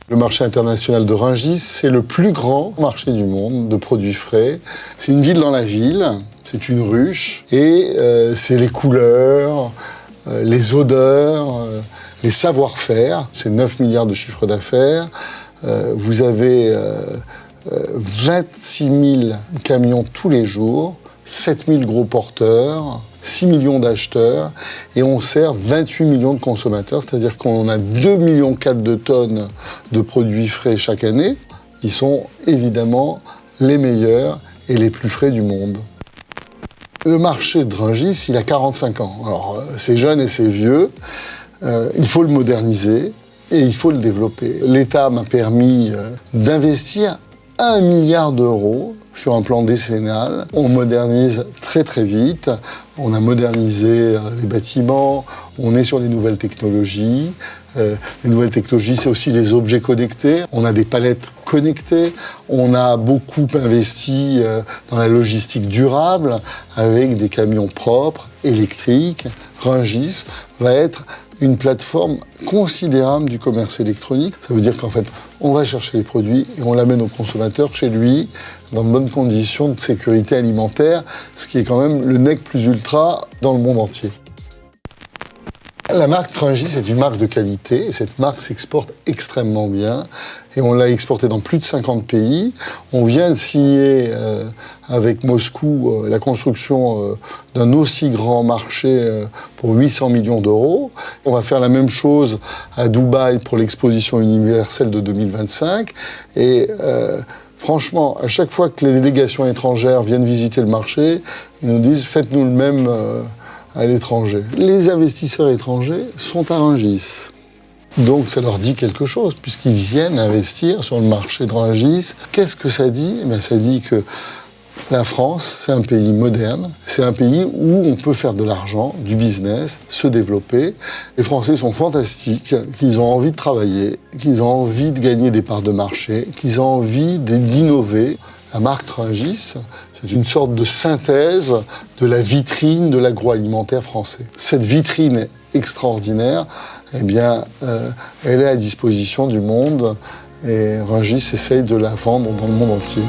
Le marché international de Rungis, c'est le plus grand marché du monde de produits frais. C'est une ville dans la ville, c'est une ruche, et c'est les couleurs, les odeurs, les savoir-faire. C'est 9 milliards de chiffre d'affaires. Vous avez 26 000 camions tous les jours, 7 000 gros porteurs, 6 millions d'acheteurs, et on sert 28 millions de consommateurs, c'est-à-dire qu'on a 2,4 millions de tonnes de produits frais chaque année. Ils sont évidemment les meilleurs et les plus frais du monde. Le marché de Rungis, il a 45 ans. Alors, c'est jeune et c'est vieux. Il faut le moderniser et il faut le développer. L'État m'a permis d'investir 1 milliard d'euros sur un plan décennal. On modernise très très vite. On a modernisé les bâtiments, on est sur les nouvelles technologies. Les nouvelles technologies, c'est aussi les objets connectés. On a des palettes connectées. On a beaucoup investi dans la logistique durable avec des camions propres, électriques. Rungis va être une plateforme considérable du commerce électronique. Ça veut dire qu'en fait, on va chercher les produits et on l'amène au consommateur chez lui dans de bonnes conditions de sécurité alimentaire, ce qui est quand même le nec plus ultra dans le monde entier. La marque Rungis est une marque de qualité. Cette marque s'exporte extrêmement bien et on l'a exportée dans plus de 50 pays. On vient de signer avec Moscou la construction d'un aussi grand marché pour 800 millions d'euros. On va faire la même chose à Dubaï pour l'exposition universelle de 2025. Et franchement, à chaque fois que les délégations étrangères viennent visiter le marché, ils nous disent « faites-nous le même à l'étranger ». Les investisseurs étrangers sont à Rungis. Donc ça leur dit quelque chose, puisqu'ils viennent investir sur le marché de Rungis. Qu'est-ce que ça dit ? Eh bien, ça dit que la France, c'est un pays moderne, c'est un pays où on peut faire de l'argent, du business, se développer. Les Français sont fantastiques, qu'ils ont envie de travailler, qu'ils ont envie de gagner des parts de marché, qu'ils ont envie d'innover. La marque Rungis, c'est une sorte de synthèse de la vitrine de l'agroalimentaire français. Cette vitrine extraordinaire, eh bien, elle est à disposition du monde et Rungis essaye de la vendre dans le monde entier.